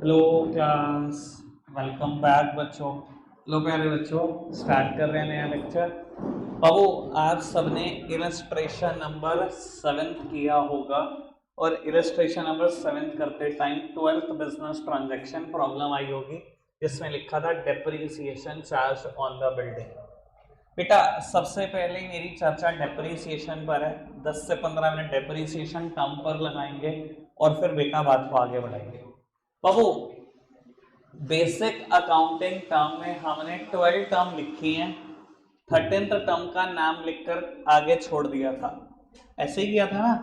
Hello class, welcome back बच्चों। लो प्यारे बच्चों, स्टार्ट कर रहे हैं नया लेक्चर। बाबू, आप सबने इलस्ट्रेशन नंबर 7 किया होगा और इलस्ट्रेशन नंबर 7 करते time 12th business transaction problem आई होगी जिसमें लिखा था depreciation charge on the building. बेटा, सबसे पहले मेरी चर्चा डेप्रिसिएशन पर है। 10 से 15 मिनट डेप्रिसिएशन टर्म पर लगाएंगे और फिर बेटा बात को आगे बढ़ाएंगे। बाबू, बेसिक अकाउंटिंग टर्म में हमने 12 टर्म लिखी हैं, 13th टर्म का नाम लिखकर आगे छोड़ दिया था। ऐसे ही किया था ना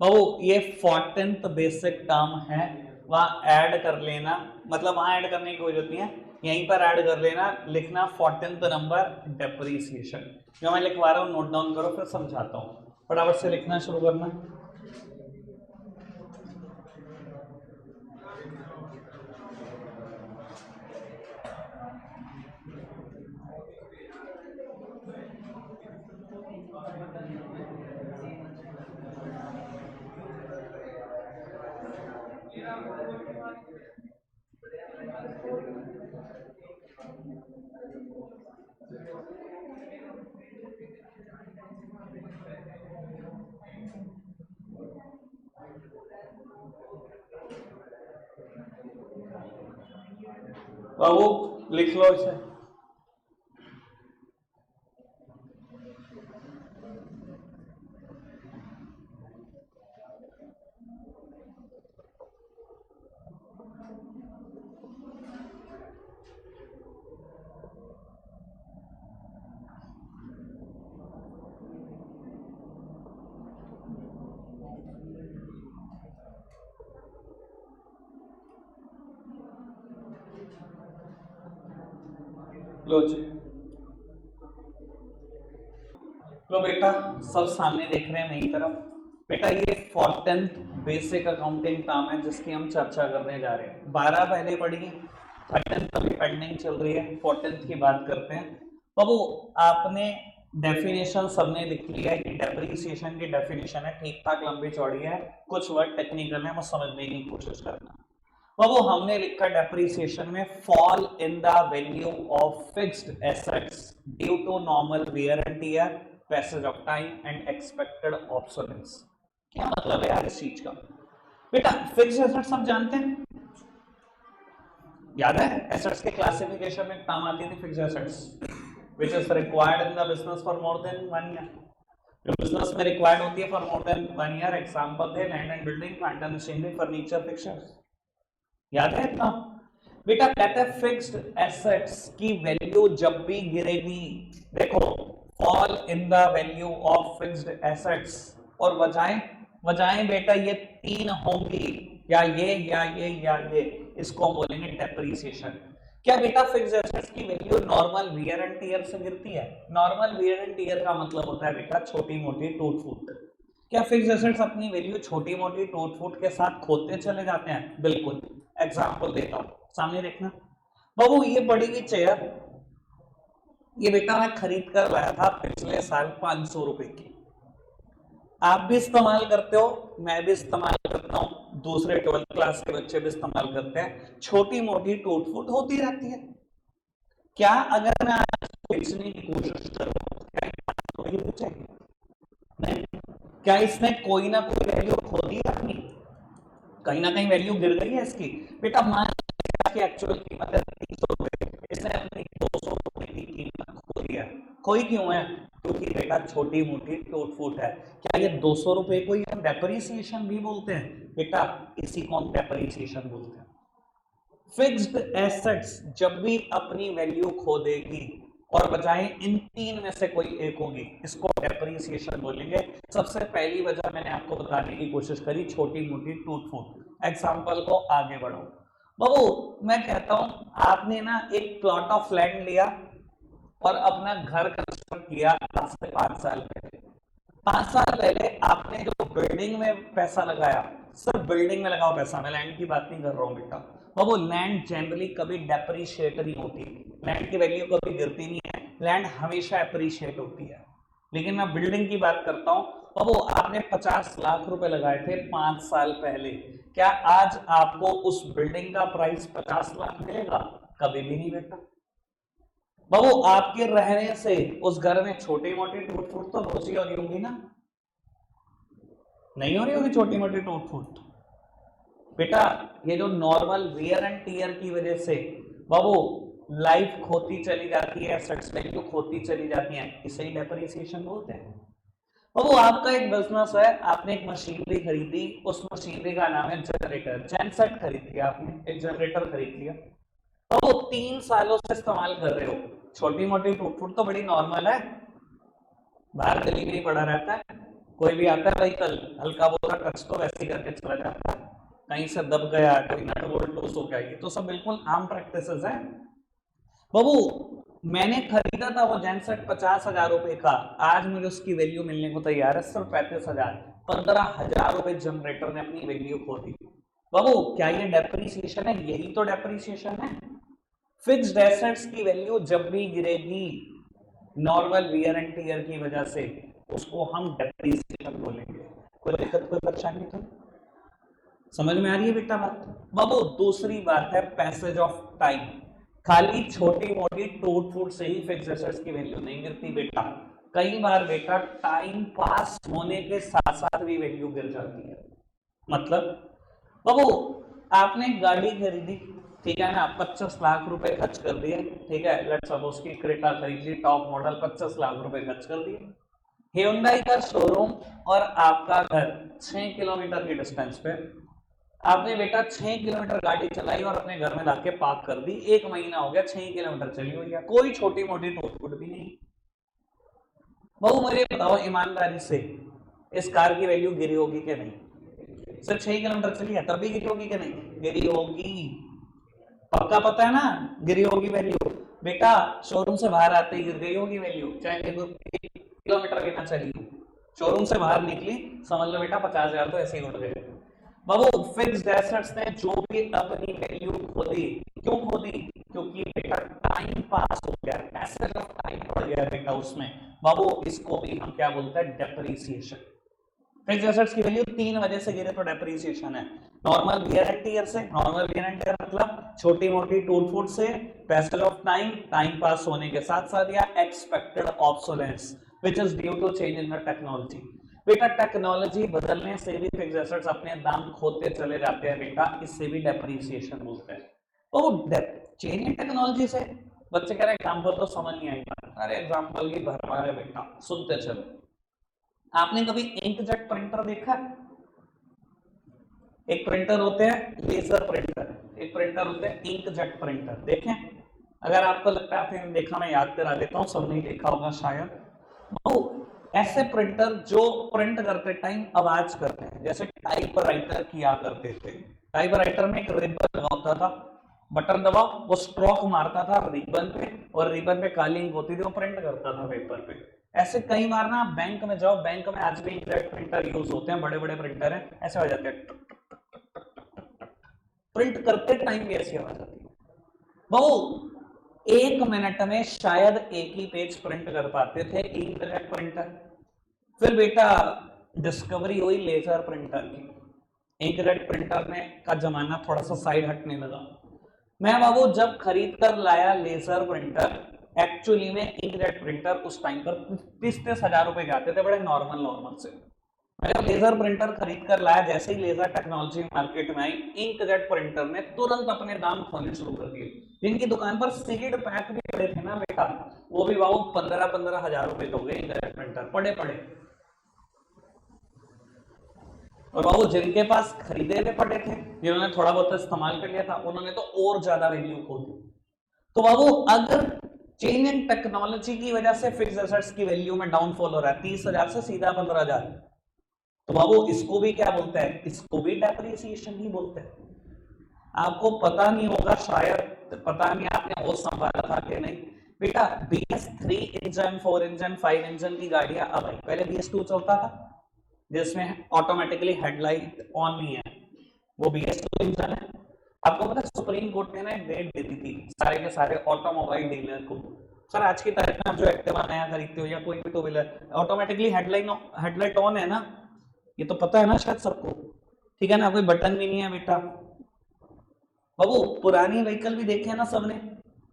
बाबू। ये 14th बेसिक टर्म है, वहां ऐड कर लेना, मतलब वहां ऐड करने की कोई जरूरत नहीं है, यहीं पर ऐड कर लेना, लिखना 14th नंबर डेप्रिसिएशन। जो मैं लिखवा रहा हूं नोट डाउन करो, फिर समझाता हूं। फटाफट से लिखना शुरू करना। बाबू, लिख लो इसे। लो जी, लो बेटा, सब सामने देख रहे हैं मेरी तरफ। बेटा, ये 14th बेसिक अकाउंटिंग टर्म है जिसकी हम चर्चा करने जा रहे हैं। 12 पहले पढ़ी है, 13th अभी पेंडिंग चल रही है, 14th की बात करते हैं। बाबू, आपने डेफिनेशन सबने लिख लिया है कि डेप्रिसिएशन की डेफिनेशन है, ठीक ठाक लंबी चौड़ी है, कुछ वर्ड टेक्निकल है, वो समझने की कोशिश करना। बाबू, हमने लिखा डेप्रिसिएशन में fall in the value of fixed assets due to normal wear and tear, passage of time and expected obsolescence. क्या मतलब है यार इस चीज का? बेटा, फिक्स्ड एसेट्स सब जानते हैं, याद है एसेट्स के क्लासिफिकेशन में काम आती थी fixed assets which is required in the business for more than 1 year. जो बिजनेस में रिक्वायर्ड होती है for more than 1 year, example थे land and building, plant and machinery, furniture, fixtures. याद है इतना? बेटा, कहते हैं फिक्स्ड एसेट्स की वैल्यू जब भी गिरेगी, देखो, fall in the value of fixed assets, और वजहें बेटा ये 3 होंगी, या ये, इसको बोलेंगे डेप्रिसिएशन। क्या बेटा फिक्स्ड एसेट्स की value normal wear and tear से गिरती है? नॉर्मल वियर एंड टियर का मतलब होता है बेटा छोटी मोटी टूट फूट। क्या फिक्स्ड एसेट्स अपनी वैल्यू छोटी मोटी टूट फूट के साथ खोते चले जाते हैं? बिल्कुल। एग्जांपल देता हूं, सामने देखना। बाबू, ये पड़ी हुई चेयर, ये बेटा मैं खरीद कर लाया था पिछले साल 500 रुपए की। आप भी इस्तेमाल करते हो, मैं भी इस्तेमाल करता हूं, दूसरे 12th क्लास के बच्चे भी इस्तेमाल करते हैं। छोटी मोटी टूट फूट होती रहती है। क्या अगर मैं आज बेचने की कोशिश करूं, क्या वही बचेगी? नहीं। क्या इसने कोई ना कोई वैल्यू खो दी अपनी? कहीं ना कहीं वैल्यू गिर गई है इसकी। बेटा, मान कि एक्चुअल कीमत है 300 रुपए, इसने अपनी 200 रुपए की कीमत खो दिया। खोई क्यों है? क्योंकि बेटा छोटी मोटी टूट फूट है। क्या ये 200 रुपए को ही हम डेप्रिसिएशन भी बोलते हैं? बेटा, इसी को हम डेप्रिसिएशन बोलते हैं। फिक्स्ड एसेट्स जब भी अपनी वैल्यू खो देगी और बजाय इन 3 में से कोई एक होगी, इसको डेप्रिसिएशन बोलेंगे। सबसे पहली वजह मैंने आपको बताने की कोशिश करी, छोटी मोटी टूट फूट। एग्जांपल को आगे बढ़ो। बाबू, मैं कहता हूं आपने ना एक प्लॉट ऑफ लैंड लिया और अपना घर कंस्ट्रक्ट किया आज से 5 साल पहले। 5 साल पहले आपने जो बिल्डिंग में पैसा लगाया, सिर्फ बिल्डिंग में लगाओ पैसा, मैं लैंड की बात नहीं कर रहा हूं बेटा। बाबू, लैंड जनरली कभी डेप्रिशिएट नहीं होती, लैंड की वैल्यू कभी गिरती नहीं है, लैंड हमेशा अप्रिशिएट होती है। लेकिन मैं बिल्डिंग की बात करता हूं। बाबू, आपने 50 लाख रुपए लगाए थे 5 साल पहले। क्या आज आपको उस बिल्डिंग का प्राइस 50 लाख मिलेगा? कभी भी नहीं बेटा। बाबू आपके रहने से उस घर में छोटी मोटी टूट फूट तो रोज ही हो रही होगी ना, नहीं हो रही होगी छोटी मोटी टूट फूट बेटा। ये जो नॉर्मल वियर एंड टीयर की वजह से बाबू लाइफ खोती चली जाती है, एसेट्स वैल्यू खोती चली जाती है, इसे ही डेप्रिसिएशन बोलते हैं। बाबू आपका एक बिजनेस है, आपने एक मशीनरी खरीदी, उस मशीनरी का नाम है जनरेटर, जनसेट खरीद लिया आपने, एक जनरेटर खरीद लिया, तो 3 सालों से इस्तेमाल कर रहे हो, छोटी मोटी टूट फूट तो बड़ी नॉर्मल है, बाहर गली में ही पड़ा रहता है, कोई भी आता है व्हीकल हल्का बोला टच तो वैसे ही करके चला जाता है, कहीं से दब गया, कोई नट बोल्ट लूज हो गया, ये तो सब बिल्कुल आम प्रैक्टिसेस है। बाबू मैंने खरीदा था वो जेनसेट 50,000 रुपए का, आज मुझे उसकी वैल्यू मिलने को तैयार है सिर्फ 35,000, 15,000 रुपए जनरेटर ने अपनी वैल्यू खो दी। बाबू क्या ये डेप्रिसिएशन है? यही तो डेप्रिसिएशन है। फिक्स्ड एसेट्स की वैल्यू जब भी गिरेगी नॉर्मल वियर एंड टीयर की वजह से, उसको हम डेप्रिसिएशन बोलेंगे। कोई दिक्कत कोई परेशानी तो समझ में आ रही है बेटा बात? बाबू दूसरी बात है पैसेज ऑफ टाइम, खाली छोटी मोटी टूट फूट से ही फिक्स्ड एसेट्स की वैल्यू नहीं गिरती बेटा, कई बार बेटा टाइम पास होने के साथ साथ भी वैल्यू गिर जाती है। मतलब बाबू आपने गाड़ी खरीदी, ठीक है ना, 25 लाख रुपए खर्च कर दिए, ठीक है, लेट्स सपोज की क्रेटा खरीद ली टॉप मॉडल, 25 लाख रुपए खर्च कर दिए, Hyundai का शोरूम और आपका घर 6 किलोमीटर की डिस्टेंस पे, आपने बेटा 6 किलोमीटर गाड़ी चलाई और अपने घर में लाके पार्क कर दी, 1 महीना हो गया, 6 किलोमीटर चली हुई है, कोई छोटी मोटी टूट फूट भी नहीं। बहु मुझे बताओ ईमानदारी से, इस कार की वैल्यू गिरी होगी कि नहीं? सिर्फ 6 किलोमीटर चली है तब भी गिरी होगी कि नहीं? गिरी होगी, पक्का पता है ना, गिरी होगी वैल्यू बेटा। शोरूम से बाहर आते ही गिर गई होगी वैल्यू, चाहे 1 किलोमीटर की ना चली, शोरूम से बाहर निकली, समझ लो बेटा 50,000 तो ऐसे ही उड़ गए। बाबू फिक्स्ड एसेट्स ने जो भी अपनी वैल्यू खो दी, क्यों खो दी? क्योंकि बेटा टाइम पास हो गया, पैसेज ऑफ टाइम बढ़ गया बेटा उसमें। बाबू इसको भी हम क्या बोलते हैं? डेप्रिसिएशन। फिक्स्ड एसेट्स की वैल्यू 3 वजह से गिरे तो डेप्रिसिएशन है, नॉर्मल वियर एंड टियर से, नॉर्मल वियर एंड टियर मतलब छोटी मोटी टूट फूट से, passage of time, time pass होने के साथ साथ, या expected obsolescence which is due to change in the technology. बेटा टेक्नोलॉजी बदलने से भी फिक्स्ड एसेट्स अपने दाम खोते चले जाते हैं बेटा, इससे भी डेप्रिसिएशन बोलते हैं। तो चेंज इन टेक्नोलॉजी से बच्चे कह रहे हैं एग्जांपल तो समझ नहीं आएगा, अरे एग्जांपल की भरमार है बेटा, सुनते चलो। आपने कभी इंकजेट प्रिंटर देखा? एक प्रिंटर होते हैं लेजर प्रिंटर, एक प्रिंटर होते हैं इंकजेट प्रिंटर, देखें? अगर आपको लगता है आपने देखा, मैं याद करा देता हूँ, सबने देखा होगा शायद। ऐसे प्रिंटर जो प्रिंट करते टाइम आवाज करते हैं, जैसे टाइपराइटर किया करते थे। टाइपराइटर में एक रिबन होता था, बटन दबाओ वो स्ट्रोक मारता था रिबन पे, और रिबन पे काली इंक होती थी, वो प्रिंट करता था पेपर पे। ऐसे कई बार ना बैंक में जाओ, बैंक में आज भी इंकजेट प्रिंटर यूज होते हैं, बड़े बड़े प्रिंटर हैं, ऐसे हो जाते हैं, प्रिंट करते टाइम भी ऐसी आवाज आती है। बहु 1 मिनट में शायद एक ही पेज प्रिंट कर पाते थे इंकजेट प्रिंटर। फिर बेटा डिस्कवरी हुई लेजर प्रिंटर की, इंकजेट प्रिंटर में का जमाना थोड़ा सा साइड हटने लगा। मैं बाबू जब खरीद कर लाया लेजर प्रिंटर, एक्चुअली में इंकजेट प्रिंटर उस टाइम पर 30-30 हजार रुपए के आते थे, बड़े नॉर्मल से। मैं जब लेजर प्रिंटर खरीद कर लाया, जैसे ही लेजर टेक्नोलॉजी मार्केट में आई, इंकजेट प्रिंटर ने तुरंत अपने दाम खोने शुरू कर दिए। जिनकी दुकान पर सीड पैक भी पड़े थे ना बेटा, वो भी बाबू 15-15 हजार रुपए हो गए इंकजेट प्रिंटर पड़े। और बाबू जिनके पास खरीदे हुए पड़े थे, जिन्होंने थोड़ा बहुत इस्तेमाल कर लिया था, उन्होंने तो और ज्यादा वैल्यू खो दी। तो बाबू अगर चेंज इन टेक्नोलॉजी की वजह से फिक्स्ड एसेट्स की वैल्यू में डाउनफॉल हो रहा है 30,000 से सीधा 15,000, तो बाबू इसको भी क्या बोलते हैं? इसको भी डेप्रिसिएशन ही बोलते हैं। आपको पता नहीं होगा शायद, पता नहीं आपने होश संभाला था कि नहीं बेटा, BS3 इंजन, 4 इंजन, 5 इंजन की गाड़ियां अब आई, पहले BS2 चलता था जिसमें ऑटोमेटिकली हेडलाइट ऑन नहीं है, वो BS2 इंजन है। आपको पता है सुप्रीम कोर्ट ने ना एक डेट दे दी थी सारे के सारे ऑटोमोबाइल डीलर को, सर आज की तारीख में आप जो एक्टिवा नया खरीदते हो या कोई भी two wheeler, automatically headlight on है ना, ये तो पता है ना शायद सबको। ठीक है ना, कोई बटन भी नहीं है बेटा। बाबू पुरानी व्हीकल भी देखे ना सबने,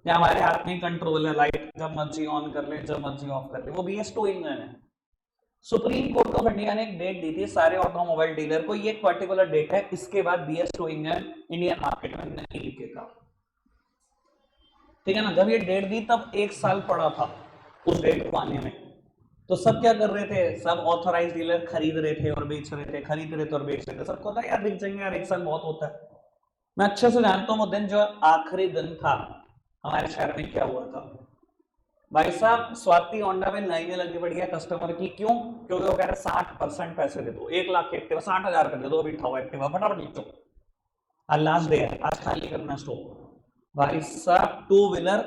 या हमारे हाथ में कंट्रोल है, लाइट जब मर्जी ऑन कर ले जब मर्जी ऑफ कर ले, वो BS2 इंजन है। सुप्रीम कोर्ट ऑफ इंडिया ने एक डेट दी थी सारे ऑटोमोबाइल डीलर को, ये एक पर्टिकुलर डेट है, इसके बाद BS2 इंजन इंडियन मार्केट में नहीं बिकेगा। ठीक है ना, जब ये डेट दी तब 1 साल पड़ा था उस डेट को आने में। तो सब क्या कर रहे थे, सब ऑथराइज डीलर खरीद रहे थे और बेच रहे थे, खरीद रहे थे और बेच रहे थे। सबको था यार बिक जाएंगे यार, 1 साल बहुत होता है। मैं अच्छे से जानता हूँ वो दिन जो आखिरी दिन था हमारे शहर में क्या हुआ था। भाई साहब स्वाति होंडा में लाइनें लगी पड़ी है कस्टमर की, क्यों? क्योंकि वो कह रहे 60% पैसे दे दो, 1 लाख के एक्टिवा 60,000 कर दे दो, अभी उठाओ एक्टिवा फटाफट लीचो, आज लास्ट डे है, आज खाली करना स्टॉक। भाई साहब 2 व्हीलर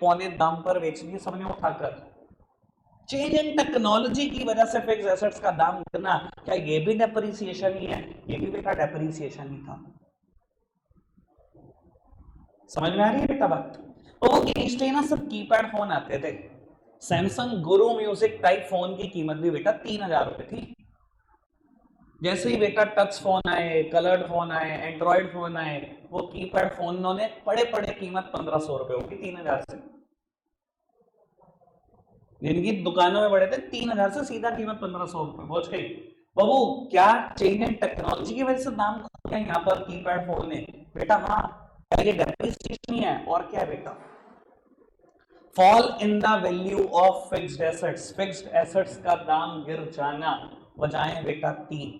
पौने दाम पर बेच दिए सबने उठाकर। चेंज इन टेक्नोलॉजी की वजह से फिक्स एसेट्स का दाम गिरना, क्या ये भी डेप्रिसिएशन ही है? ये भी बेटा डेप्रिसिएशन ही था। समझ में आ रही है बेटा बात? तो इंस्टे ना सब कीपैड फोन आते थे, सैमसंग गुरु म्यूजिक टाइप फोन की कीमत भी बेटा 3,000 रुपए थी। जैसे ही बेटा टच फोन आए, कलर्ड फोन आए, एंड्रॉइड फोन आए, वो कीपैड फोनों ने पड़े कीमत 1,500 रुपए होगी 3,000 से। जिनकी दुकानों में बड़े थे 3,000 से सीधा कीमत 1,500 रुपए पहुंच गई। बाबू क्या चेंज इन टेक्नोलॉजी की वजह से दाम कम यहाँ पर कीपैड फोन ने? बेटा हाँ, ये डेप्रिसिएशन है और क्या है बेटा? Fall in the value of fixed assets, fixed assets का दाम गिर जाना, वजहें बेटा 3,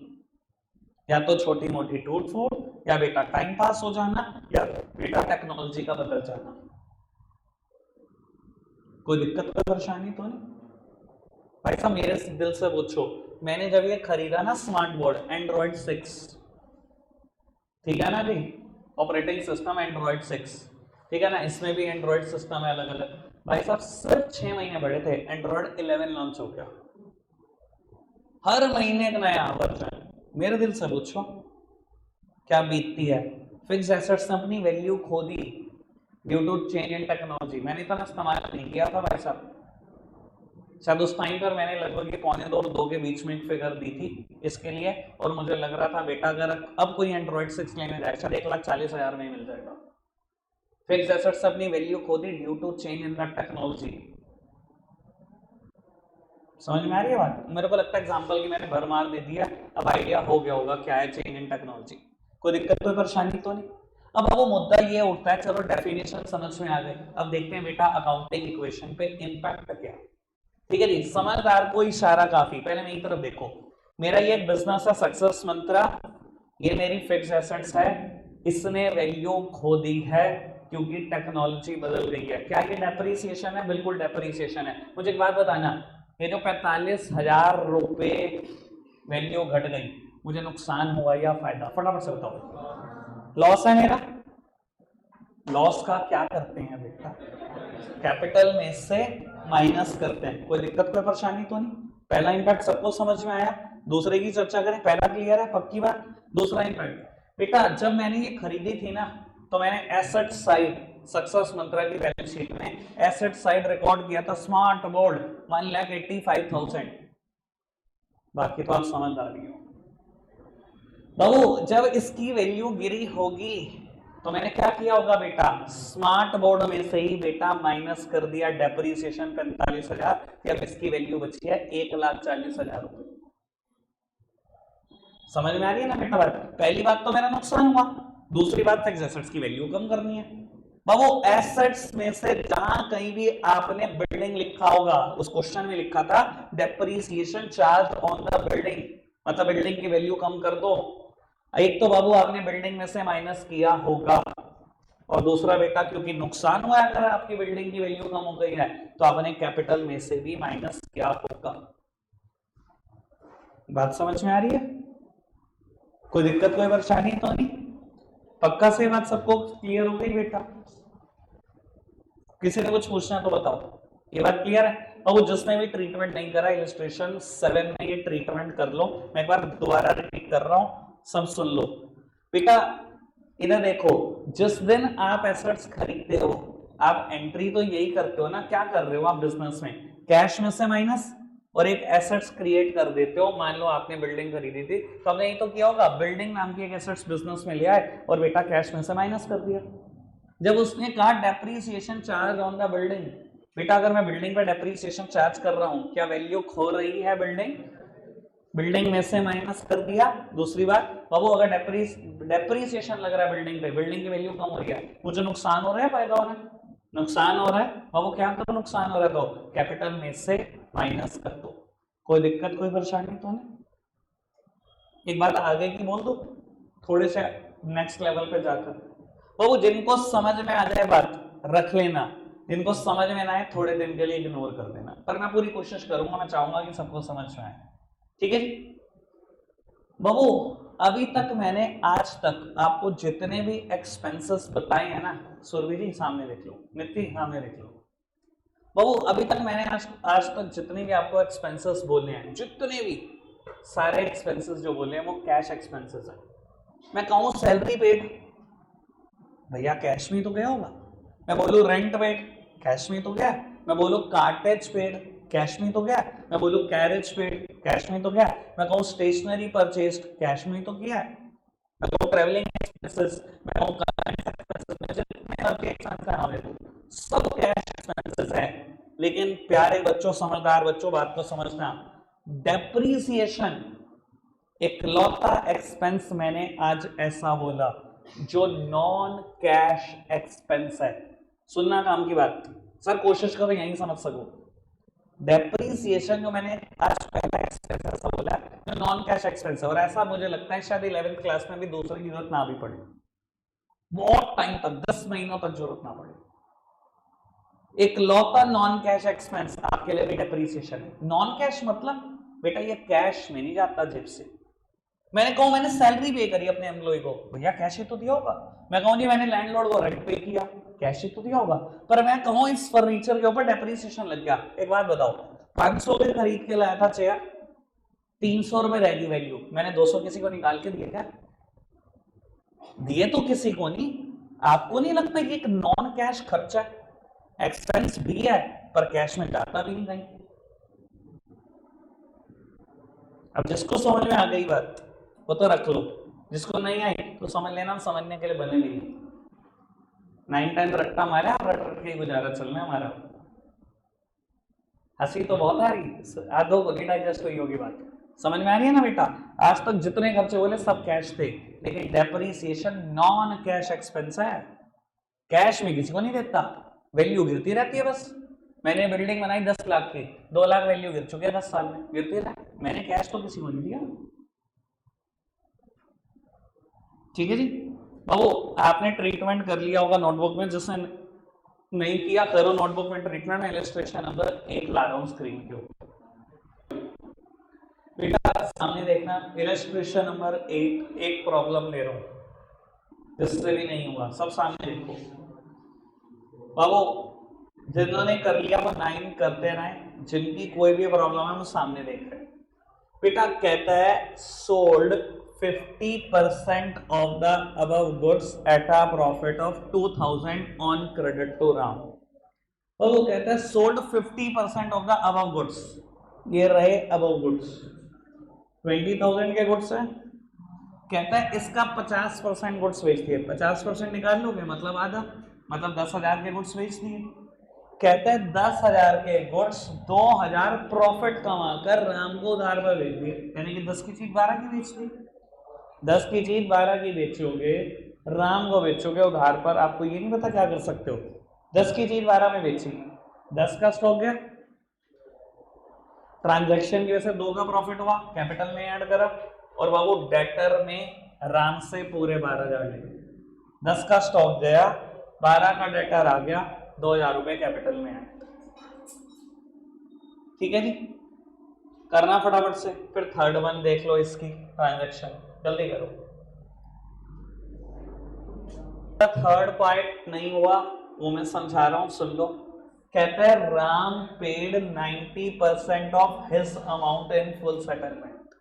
या तो छोटी मोटी टूट फूट, या बेटा टाइम पास हो जाना, या बेटा टेक्नोलॉजी का बदल जाना। कोई दिक्कत कोई परेशानी तो नहीं? भाई साहब मेरे दिल से पूछो, मैंने जब ये खरीदा ना स्मार्ट बोर्ड एंड्रॉइड 6, ठीक है ना जी, ऑपरेटिंग सिस्टम एंड्रॉइड 6, ठीक है ना, इसमें भी एंड्रॉइड सिस्टम है अलग अलग। भाई साहब सिर्फ 6 महीने बड़े थे, एंड्रॉइड 11 लॉन्च हो गया, हर महीने एक नया वर्जन। मेरे दिल से पूछो क्या बीतती है? फिक्स एसेट्स ने अपनी वैल्यू खो दी due to change in technology. मैंने इतना इस्तेमाल नहीं किया था भाई साहब, शायद उस टाइम पर मैंने लगभग ये 1.25 और 2 के बीच में एक फिगर दी थी इसके लिए, और मुझे लग रहा था बेटा अगर अब कोई एंड्रॉइड 6 लेने जाए शायद 1,40,000 में मिल जाएगा। फिक्स एसेट्स अपनी वैल्यू खो दी due to change in the technology. समझ में आ रही है बात? मेरे को लगता है एग्जांपल की मैंने भरमार दे दिया, अब आइडिया हो गया होगा क्या है चेंज इन टेक्नोलॉजी। कोई दिक्कत कोई परेशानी तो नहीं? अब वो मुद्दा ये उठता है, चलो डेफिनेशन समझ में आ गई, अब देखते हैं बेटा अकाउंटिंग इक्वेशन पे इंपैक्ट क्या। ठीक है जी, समझदार को इशारा काफी। पहले मेरी तरफ देखो, मेरा ये बिजनेस है सक्सेस मंत्रा, ये मेरी फिक्स एसेट्स है, इसने वैल्यू खो दी है क्योंकि टेक्नोलॉजी बदल गई है। क्या ये डेप्रिसिएशन है? बिल्कुल डेप्रिसिएशन है। मुझे एक बात बताना, ये जो 45,000 रुपए वैल्यू घट गई, मुझे नुकसान हुआ या फायदा? फटाफट से बताओ। लॉस है मेरा। लॉस का क्या करते हैं बेटा? कैपिटल में से माइनस करते हैं। कोई दिक्कत कोई परेशानी तो नहीं? पहला इंपैक्ट सबको समझ में आया? दूसरे की चर्चा करें, पहला क्लियर है पक्की बात? दूसरा इंपैक्ट बेटा, जब मैंने ये खरीदी थी ना तो मैंने एसेट साइड सक्सेस मंत्रा की बैलेंस शीट में एसेट साइड रिकॉर्ड किया था स्मार्ट बोर्ड 1,85,000। बाकी तो आप समझ आ रही हो बाबू। जब इसकी वैल्यू गिरी होगी तो मैंने क्या किया होगा बेटा? स्मार्ट बोर्ड में से ही बेटा माइनस कर दिया डेप्रिसिएशन 45,000, अब इसकी वैल्यू बची है 1,40,000 रुपए। समझ में आ रही है ना बेटा बात? पहली बात तो मेरा नुकसान हुआ, दूसरी बात फिक्स एसेट्स की वैल्यू कम करनी है। बाबू एसेट्स में से जहां कहीं भी आपने बिल्डिंग लिखा होगा, उस क्वेश्चन में लिखा था depreciation charge on the building, मतलब बिल्डिंग की वैल्यू कम कर दो। एक तो बाबू आपने बिल्डिंग में से माइनस किया होगा, और दूसरा बेटा क्योंकि नुकसान हुआ है, अगर आपकी बिल्डिंग की वैल्यू कम हो गई है तो आपने कैपिटल में से भी माइनस किया होगा। बात समझ में आ रही है? कोई दिक्कत कोई परेशानी तो नहीं? पक्का से बात सबको क्लियर हो गई बेटा? किसी ने कुछ पूछना तो बताओ, ये बात क्लियर है? और वो जिसने भी ट्रीटमेंट नहीं करा इलस्ट्रेशन 7 में ये ट्रीटमेंट कर लो। मैं एक बार दोबारा रिपीट कर रहा हूं, सब सुन लो बेटा। इधर देखो, जिस दिन आप एसेट्स खरीदते हो आप एंट्री तो यही करते हो ना, क्या कर रहे हो आप बिजनेस में? कैश में से माइनस, और एक एसेट्स क्रिएट कर देते हो। मान लो आपने बिल्डिंग खरीदी थी, तो हमने ये तो किया होगा, बिल्डिंग नाम की एक एसेट्स बिजनेस में लिया है और बेटा कैश में से माइनस कर दिया। जब उसने कहा depreciation charge on the building, बेटा अगर मैं बिल्डिंग पे डेप्रीसिएशन चार्ज कर रहा हूं, क्या वैल्यू खो रही है बिल्डिंग? बिल्डिंग में से माइनस कर दिया। दूसरी बात बाबू, अगर डेप्रीसिएशन लग रहा है बिल्डिंग पे, बिल्डिंग की वैल्यू कम हो रही है, मुझे नुकसान हो रहा है फायदा हो रहा है? नुकसान हो रहा है बाबू। क्या करो, नुकसान हो रहा है तो कैपिटल में से माइनस कर दो। कोई दिक्कत कोई परेशानी तो नहीं? एक बात आगे की बोल दो थोड़े से नेक्स्ट लेवल पे जाकर। बाबू जिनको समझ में आ जाए बात रख लेना, जिनको समझ में ना आए थोड़े दिन के लिए इग्नोर कर देना, पर मैं पूरी कोशिश करूंगा, मैं चाहूंगा कि सबको समझ में आए। ठीक है जी बाबू, अभी तक मैंने आज तक आपको जितने भी एक्सपेंसेस बताए हैं ना, सुरभि जी सामने देख लो, नित्य सामने देख लो बाबू, अभी तक मैंने आज तक जितने भी आपको एक्सपेंसेस बोले हैं, जितने भी सारे एक्सपेंसेस जो बोले हैं वो कैश एक्सपेंसेस है। मैं कहूँ सैलरी पेड, भैया कैश में तो गया होगा। मैं बोलूँ रेंट पेड, कैश में तो गया। मैं बोलूँ कार्टेज पेड, कैश में तो गया। मैं बोलूँ कैरेज पेड, कैश में तो गया। मैं कहूँ स्टेशनरी परचेज, कैश में तो किया है। मैं कहूँ ट्रेवलिंग एक्सपेंसेस, मैं कहूँ करंट एक्सपेंसेस, मैं जितने आपके एक्सपेंसेस हैं हमें सब कैश एक्सपेंसेस है। लेकिन प्यारे बच्चों, समझदार बच्चों, बात को समझना, डेप्रीसिएशन इकलौता एक्सपेंस मैंने आज ऐसा बोला जो नॉन कैश एक्सपेंस है। सुनना काम की बात, सर कोशिश करो यहीं समझ सको। डेप्रीसिएशन जो मैंने आज पहला एक्सपेंस ऐसा बोला जो नॉन कैश एक्सपेंस है, और ऐसा मुझे लगता है शायद 11th क्लास में भी दूसरे की जरूरत ना भी पड़े, बहुत टाइम तक 10 महीनों तक जरूरत ना पड़े। इकलौता नॉन कैश एक्सपेंस आपके लिए भी डेप्रीसिएशन है। नॉन कैश मतलब बेटा ये कैश में नहीं जाता जेब से। मैंने कहूं मैंने सैलरी पे करी अपने एम्प्लॉय को, भैया कैश ही तो दिया होगा। मैं कहूं जी मैंने लैंडलॉर्ड को रेंट पे किया, कैश ही तो दिया होगा। पर मैं कहूं इस फर्नीचर के ऊपर डेप्रीसिएशन लग गया। एक बात बताओ, 500 में खरीद के लाया था चेयर, 300 रुपए रहेगी वैल्यू, मैंने 200 किसी को निकाल के दिए क्या? दिए तो किसी को नहीं। आपको नहीं लगता कि एक नॉन कैश खर्चा एक्सपेंस भी है पर कैश में जाता भी नहीं कहीं? अब जिसको समझ में आ गई बात वो तो रख लो, जिसको नहीं आई तो समझ लेना, समझने के लिए बने नहीं। 9-10 रट्टा मारा, रट रट के गुजारा चलना हमारा। हंसी तो बहुत आ रही, आधो को नहीं डाइजेस्ट हुई होगी बात। समझ में आ रही है ना बेटा? आज तक जितने खर्चे बोले सब कैश थे, लेकिन डेप्रीसिएशन नॉन कैश एक्सपेंस है, कैश में किसी को नहीं देता, वैल्यू गिरती रहती है बस। मैंने बिल्डिंग बनाई 10 लाख की, 2 लाख वैल्यू गिर चुके हैं 10 साल में, गिरती रहा, मैंने कैश तो किसी को नहीं दिया। ठीक है जी बाबू, आपने ट्रीटमेंट कर लिया होगा नोटबुक में, जिसने नहीं किया करो नोटबुक में ट्रीटमेंट। में इलस्ट्रेशन नंबर 8 ला रहा हूं स्क्रीन के ऊपर, बेटा सामने देखना। इलस्ट्रेशन नंबर 8 एक प्रॉब्लम ले रहा हूं, जिससे भी नहीं हुआ, सब सामने देखो बाबू। जिन्होंने कर लिया वो 9 करते रहे, जिनकी कोई भी प्रॉब्लम है वो सामने देख रहे। बेटा कहता है sold 50% of the above goods at a profit of 2000 on credit to Ram। और वो कहता है sold 50% of the above goods, ये रहे above goods, 20,000 के गुड्स है। कहता है इसका 50% गुड्स बेच दिए, 50% निकाल लोगे मतलब आधा, मतलब 10,000 के गुड्स बेच दिए। कहता है 10,000 के गुड्स 2,000 प्रॉफिट कमाकर राम को उधार पर बेच दिए, यानी कि 10 की चीज 12 की बेच दी। 10 की चीज 12 की बेचोगे, राम को बेचोगे उधार पर, आपको ये नहीं पता क्या कर सकते हो। 10 की चीज 12 में बेची, 10 का स्टॉक गया, ट्रांजैक्शन की वजह से 2 का प्रॉफिट हुआ, कैपिटल में ऐड करा, और बाबू डेटर में राम से पूरे 12,000 ले, 10 का स्टॉक गया, 12 का डेटर आ गया, 2,000 रुपए कैपिटल में ऐड। ठीक है जी, करना फटाफट से। फिर थर्ड वन देख लो, इसकी ट्रांजैक्शन जल्दी करो। थर्ड पार्ट नहीं हुआ वो मैं समझा रहा हूं, सुन लो। कहता है Ram paid 90% of his amount in full settlement.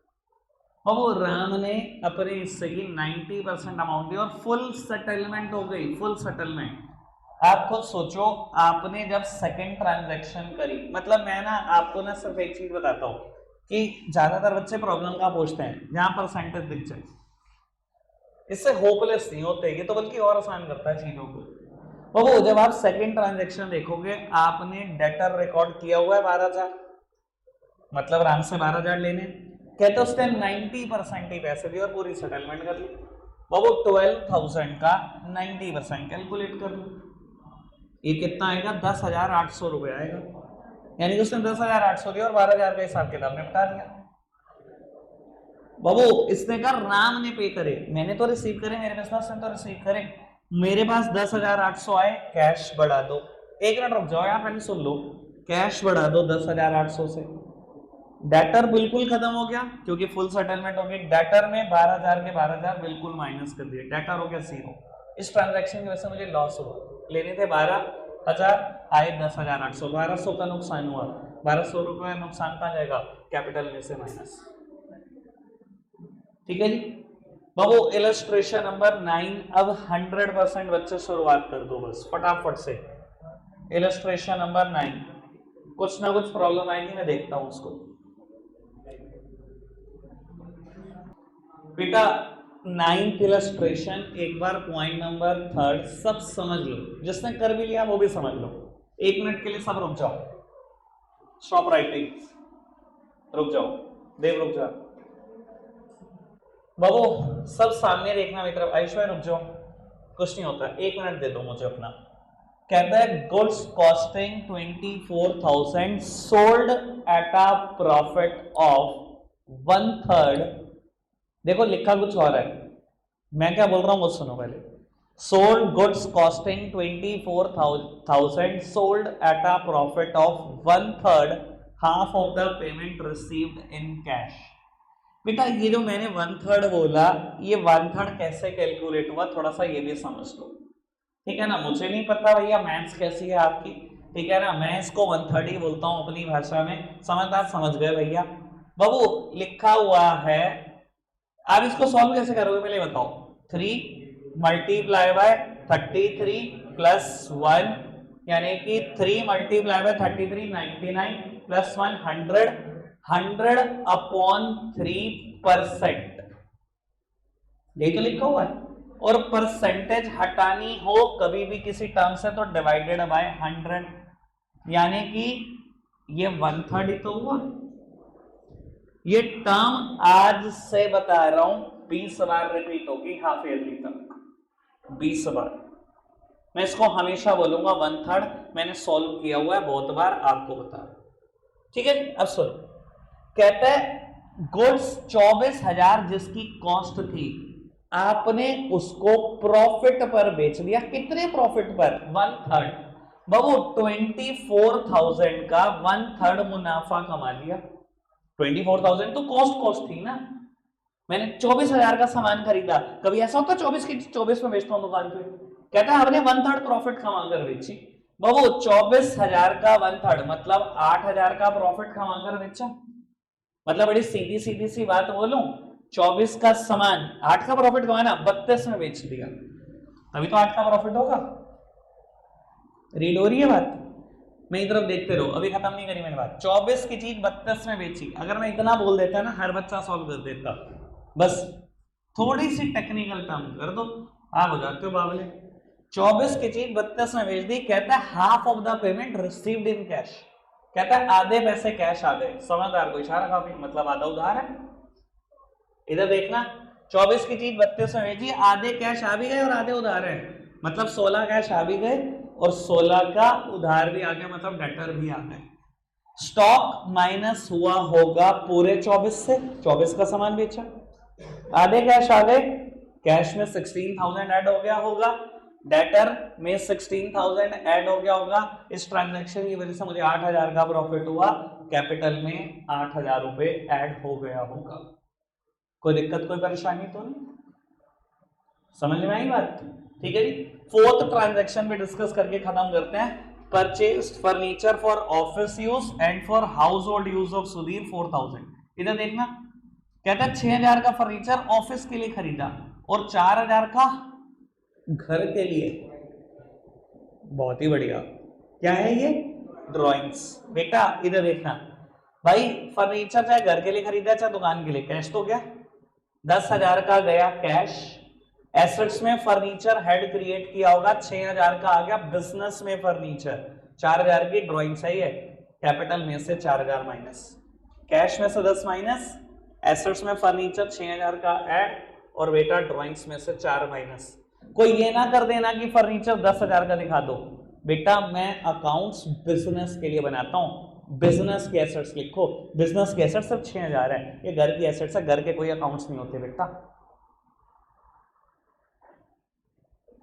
वो राम ने अपने हिस्से की 90% अमाउंट दी और फुल सेटलमेंट हो गई, फुल सेटलमेंट। आप खुद सोचो, आपने जब सेकंड ट्रांजैक्शन करी, मतलब मैं ना आपको ना सिर्फ एक चीज बताता हूँ कि ज्यादातर बच्चे प्रॉब्लम का पूछते हैं जहां परसेंटेज दिख जाए, इससे होपलेस नहीं होते, ये तो बल्कि और आसान करता है चीजों को। वो जब आप सेकंड ट्रांजैक्शन देखोगे, आपने डेटर रिकॉर्ड किया हुआ है 12,000, मतलब आराम से 12,000 लेने, कहते उसने 90% ही पैसे दिए और पूरी सेटलमेंट कर ली। वो 12,000 का 90% कैलकुलेट कर लो, ये कितना आएगा? 10,800 रुपए आएगा। यानी कि उसने 10,800 दिया और 12,000 का हिसाब किताब निपटा दिया। बाबू इसने कहा राम ने पे करे, मैंने तो रिसीव करे, मेरे बिजनेस ने तो रिसीव करे, मेरे पास 10,800 आए, कैश बढ़ा दो। एक मिनट रुक जाओ यार, पहले सुन लो, कैश बढ़ा दो 10,800 से, डेटर बिल्कुल खत्म हो गया क्योंकि फुल सेटलमेंट हो गई। डेटर में 12,000 के 12,000 बिल्कुल माइनस कर दिए, डेटर हो गया 0। इस ट्रांजैक्शन की वजह से मुझे लॉस हुआ, लेने थे 12,000, आए 10,800, 1,200 का नुकसान हुआ। 1,200 रुपये नुकसान कहाँ जाएगा? कैपिटल में से माइनस। ठीक है जी बाबू, इलस्ट्रेशन नंबर 9। अब 100% बच्चे शुरुआत कर दो बस फटाफट से। इलस्ट्रेशन नंबर 9, कुछ ना कुछ प्रॉब्लम आएगी, मैं देखता हूं उसको। बेटा 9th इलस्ट्रेशन, एक बार पॉइंट नंबर 3 सब समझ लो, जिसने कर भी लिया वो भी समझ लो। 1 मिनट के लिए सब रुक जाओ, स्टॉप राइटिंग, रुक जाओ, देव रुक जाओ बाबू, सब सामने देखना मेरी तरफ। ऐश्वर्य रुक जाओ, कुछ नहीं होता, 1 मिनट दे दो मुझे अपना। कहता है goods costing 24,000 sold at a profit of 1/3। देखो लिखा कुछ और है, मैं क्या बोल रहा हूं वो सुनो पहले। Sold goods costing 24,000 sold at a profit of 1/3, half of the payment received in cash. बेटा ये जो मैंने 1/3 बोला, ये 1/3 कैसे कैलकुलेट हुआ, थोड़ा सा ये भी समझ लो, ठीक है ना। मुझे नहीं पता भैया मैथ्स कैसी है आपकी, ठीक है ना, मैं इसको 1/3 ही बोलता हूं अपनी भाषा में, समझदार समझ गए भैया। बाबू लिखा हुआ है, आप इसको सॉल्व कैसे करोगे पहले बताओ। 3 मल्टीप्लाई बाय 33 प्लस 1, यानी कि 3 मल्टीप्लाई बाय 33 99 प्लस 1 100, 100/3%, यही तो लिखा हुआ है। और परसेंटेज हटानी हो कभी भी किसी टर्म से तो डिवाइडेड बाय 100, यानी कि ये 1/3 ही तो हुआ। ये टर्म आज से बता रहा हूं 20 बार रिपीट होगी हाफ ईयरली तक, 20 बार। मैं इसको हमेशा बोलूंगा 1/3, मैंने सॉल्व किया हुआ है बहुत बार, आपको बता रहा हूं, ठीक है। अब सुनो, कहता है गुड्स 24,000 जिसकी कॉस्ट थी, आपने उसको प्रॉफिट पर बेच दिया। कितने प्रॉफिट पर? 1/3। बाबू 24,000 का 1/3 मुनाफा कमा लिया। 24,000 तो कॉस्ट थी ना, मैंने 24,000 का सामान खरीदा। कभी ऐसा होता 24 की 24 में बेचता हूं दुकान पे, कहता है हमने 1/3 प्रॉफिट कमा कर बेची। बाबू 24,000 का 1/3 मतलब 8,000 का प्रॉफिट कमा कर बेचा। मतलब बड़ी सीधी सीधी सी बात बोलूं, 24 का सामान 8 का प्रॉफिट कमाना, 32 में बेच दिया, तभी तो 8 का प्रॉफिट होगा। रीड हो रही है बात? मेरी तरफ देखते रहो, अभी खत्म नहीं करी मैंने बात। 24 की चीज 32 में बेची, अगर मैं इतना बोल देता ना हर बच्चा सॉल्व कर देता। बस थोड़ी सी टेक्निकल टर्म कर दो, आप हो जाते हो बावले। 24 की चीज 32 में बेच दी, कहता है half of the payment received in cash, कहता है आधे पैसे कैश आ गए। समझदार को इशारा काफी, मतलब आधा उधार है। इधर देखना, 24 की चीज 32 में बेची, आधे कैश आ भी गए और आधे उधार है, मतलब 16 कैश आ भी गए और 16 का उधार भी आ गया, मतलब डेटर भी आ गए। स्टॉक माइनस हुआ होगा पूरे 24 से, 24 का सामान बेचा, आधे कैश आ गए, कैश में 16,000 ऐड हो गया होगा, डेटर में 16,000 ऐड हो गया होगा। इस ट्रांजैक्शन की वजह से मुझे 8,000 का प्रॉफिट हुआ, कैपिटल में 8,000 रुपए ऐड हो गया होगा। कोई दिक्कत कोई परेशानी तो नहीं? समझ में आई बात? ठीक है जी। 4th ट्रांजैक्शन पे डिस्कस करके खत्म करते हैं। Purchased furniture for office use and for house hold use of Sudhir 4,000। इधर देखना, कहता है 6,000 का फर्नीचर ऑफिस के लिए खरीदा और 4,000 का घर के लिए। बहुत ही बढ़िया। क्या है ये? ड्राइंग्स। बेटा इधर देखना भाई, फर्नीचर चाहे घर के लिए खरीदा चाहे दुकान के लिए, कैश तो गया, 10,000 का गया कैश। एसेट्स में फर्नीचर हेड क्रिएट किया होगा, 6,000 का आ गया बिजनेस में फर्नीचर, 4,000 की ड्राइंग सही है। कैपिटल में से 4,000 माइनस, कैश में से 10 माइनस, एसेट्स में फर्नीचर 6,000 का ऐड, और बेटा ड्राइंग्स में से 4 माइनस। कोई ये ना कर देना कि फर्नीचर 10,000 का दिखा दो। बेटा मैं अकाउंट्स बिजनेस के लिए बनाता हूं, बिजनेस के एसेट्स लिखो, बिजनेस के एसेट्स सिर्फ 6,000 है, ये घर की एसेट्स है, घर के कोई अकाउंट्स नहीं होते बेटा।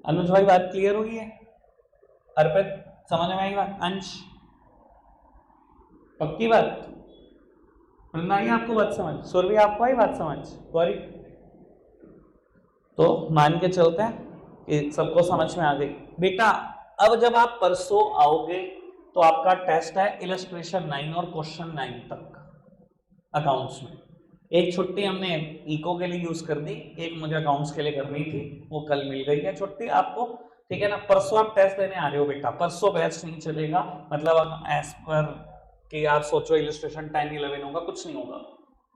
अनुज भाई बात क्लियर हुई है? अर्पित समझ में आई बात? अंश पक्की बात? वृंदा आई आपको बात समझ? सुरभि आपको आई बात समझ? गौरी तो मान के चलते हैं कि सबको समझ में आ गई। बेटा अब जब आप परसों आओगे तो आपका टेस्ट है इलस्ट्रेशन 9 और क्वेश्चन 9 तक अकाउंट्स में। एक छुट्टी हमने इको के लिए यूज कर दी, एक मुझे अकाउंट्स के लिए करनी थी, वो कल मिल गई है छुट्टी आपको, ठीक है ना। परसों आप टेस्ट देने आ रहे हो बेटा, परसों बैच नहीं चलेगा, मतलब एज पर कि आप सोचो इलस्ट्रेशन 10 11 होगा, कुछ नहीं होगा,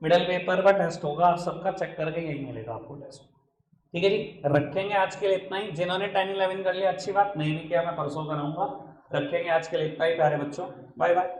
मिडल पेपर का टेस्ट होगा, आप सबका चेक करके यही मिलेगा आपको टेस्ट, ठीक है जी। रखेंगे आज के लिए इतना ही। जिन्होंने 10 11 कर लिया अच्छी बात, नहीं भी किया मैं परसों कराऊंगा। रखेंगे आज के लिए इतना ही प्यारे बच्चों, बाय बाय।